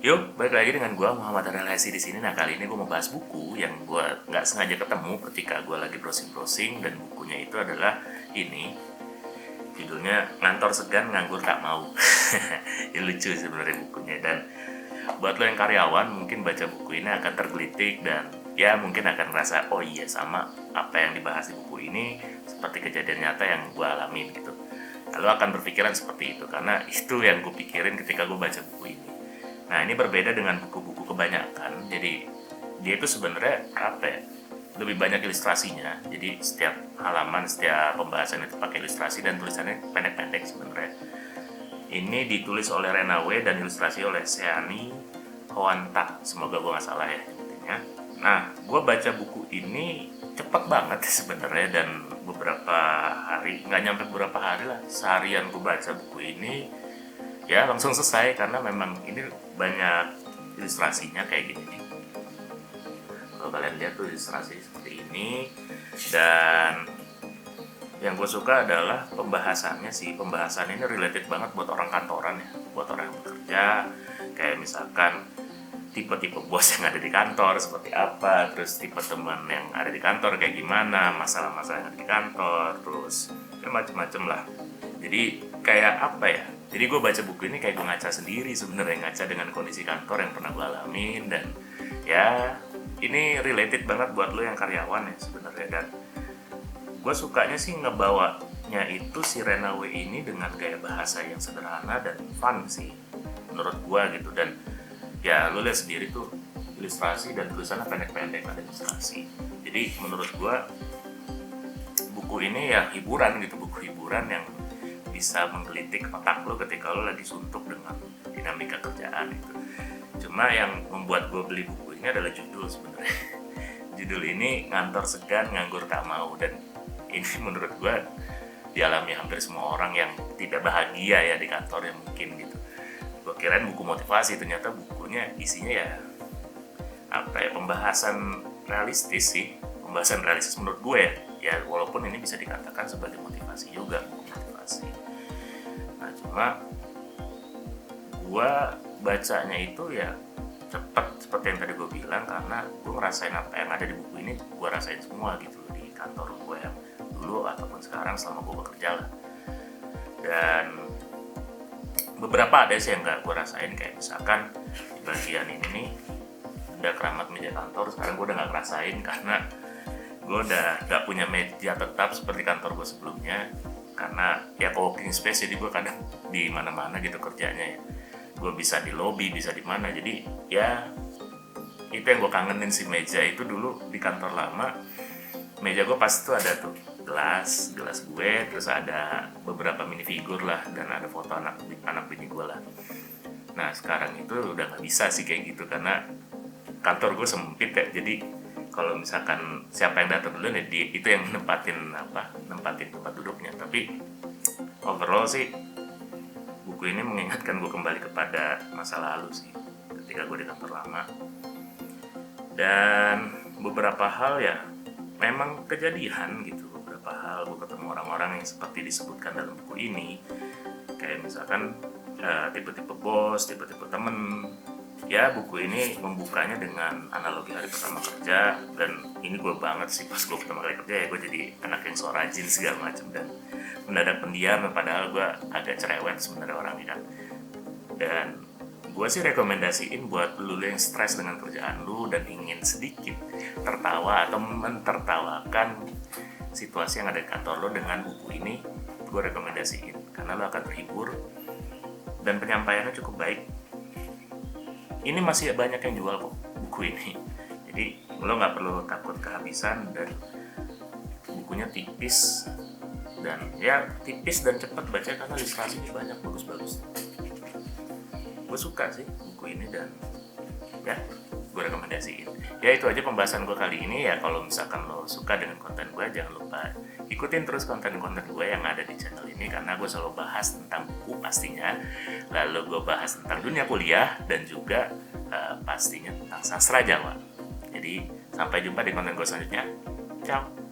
Yuk, balik lagi dengan gue Muhammad Relasi di sini. Nah, kali ini gue mau bahas buku yang gue nggak sengaja ketemu ketika gue lagi browsing-browsing, dan bukunya itu adalah ini. Judulnya Ngantor Segan Nganggur Tak Mau. Ini lucu sebenarnya bukunya, dan buat lo yang karyawan mungkin baca buku ini akan tergelitik dan ya mungkin akan ngerasa oh iya sama apa yang dibahas di buku ini seperti kejadian nyata yang gue alamin gitu. Lo akan berpikiran seperti itu karena itu yang gue pikirin ketika gue baca buku ini. Nah, ini berbeda dengan buku-buku kebanyakan. Jadi dia itu sebenarnya apa ya? Lebih banyak ilustrasinya. Jadi setiap halaman, setiap pembahasan itu pakai ilustrasi dan tulisannya pendek-pendek sebenarnya. Ini ditulis oleh Renawe dan ilustrasi oleh Seani Hoanta. Semoga gue nggak salah ya intinya. Nah, gue baca buku ini cepet banget sebenarnya, dan beberapa hari, nggak nyampe beberapa hari lah, seharian gue baca buku ini ya langsung selesai karena memang ini banyak ilustrasinya kayak gini nih. Kalau kalian lihat tuh ilustrasi seperti ini, dan yang gue suka adalah pembahasannya sih. Pembahasan ini related banget buat orang kantoran ya, buat orang yang bekerja, kayak misalkan tipe-tipe bos yang ada di kantor seperti apa, terus tipe teman yang ada di kantor kayak gimana, masalah-masalah yang ada di kantor, terus ya macem-macem lah. Jadi kayak apa ya, jadi gue baca buku ini kayak gue ngaca sendiri sebenarnya, ngaca dengan kondisi kantor yang pernah gue alamin, dan ya ini related banget buat lo yang karyawan ya sebenarnya. Dan gue sukanya sih ngebawanya itu si Renawe ini dengan gaya bahasa yang sederhana dan fun sih menurut gue gitu. Dan ya lo lihat sendiri tuh ilustrasi dan tulisannya pendek-pendek, ada ilustrasi. Jadi menurut gue buku ini ya hiburan gitu, buku hiburan yang bisa menggelitik otak lo ketika lo lagi suntuk dengan dinamika kerjaan itu. Cuma yang membuat gue beli buku ini adalah judul sebenarnya. Judul ini Ngantor Segan Nganggur Tak Mau, dan ini menurut gue dialami hampir semua orang yang tidak bahagia ya di kantornya mungkin gitu. Gue kirain buku motivasi, ternyata bukunya isinya ya apa ya, pembahasan realistis sih, pembahasan realistis menurut gue ya walaupun ini bisa dikatakan sebagai motivasi juga, buku motivasi. Nah, cuma gue bacanya itu ya cepet seperti yang tadi gue bilang, karena gue ngerasain apa yang ada di buku ini, gue rasain semua gitu di kantor gue yang dulu ataupun sekarang selama gue bekerja lah. Dan beberapa ada sih yang gak gue rasain, kayak misalkan di bagian ini nih ada keramat meja kantor, sekarang gue udah gak ngerasain karena gue udah gak punya meja tetap seperti kantor gue sebelumnya, karena ya co-working space, jadi gue kadang di mana-mana gitu kerjanya ya. Gue bisa di lobby, bisa di mana, jadi ya itu yang gue kangenin si meja itu. Dulu di kantor lama meja gue pasti tuh ada tuh gelas gue, terus ada beberapa mini figur lah, dan ada foto anak bini gue lah. Nah, sekarang itu udah gak bisa sih kayak gitu karena kantor gue sempit ya. Jadi kalau misalkan siapa yang datang dulu nih, itu yang nempatin tempat duduknya. Tapi overall sih buku ini mengingatkan gue kembali kepada masa lalu sih, ketika gue di kantor lama. Dan beberapa hal ya memang kejadian gitu, beberapa hal gue ketemu orang-orang yang seperti disebutkan dalam buku ini, kayak misalkan tipe-tipe bos, tipe-tipe temen. Ya buku ini membukanya dengan analogi hari pertama kerja, dan ini gue banget sih pas gue pertama kali kerja ya, gue jadi anak yang so rajin segala macam dan mendadak pendiam, padahal gue agak cerewet sebenarnya orangnya kan. Dan gue sih rekomendasiin buat lu yang stres dengan kerjaan lu dan ingin sedikit tertawa atau mentertawakan situasi yang ada di kantor lo, dengan buku ini gue rekomendasiin karena lo akan terhibur dan penyampaiannya cukup baik. Ini masih banyak yang jual kok buku ini, jadi lo nggak perlu takut kehabisan, dan bukunya tipis dan cepat baca karena ilustrasinya banyak, bagus-bagus. Gue suka sih buku ini dan ya gue rekomendasiin. Ya itu aja pembahasan gue kali ini ya. Kalau misalkan lo suka dengan konten gue, jangan lupa ikutin terus konten-konten gue yang ada di channel ini, karena gue selalu bahas tentang buku pastinya, lalu gue bahas tentang dunia kuliah, dan juga pastinya tentang sastra Jawa. Jadi sampai jumpa di konten gue selanjutnya. Ciao.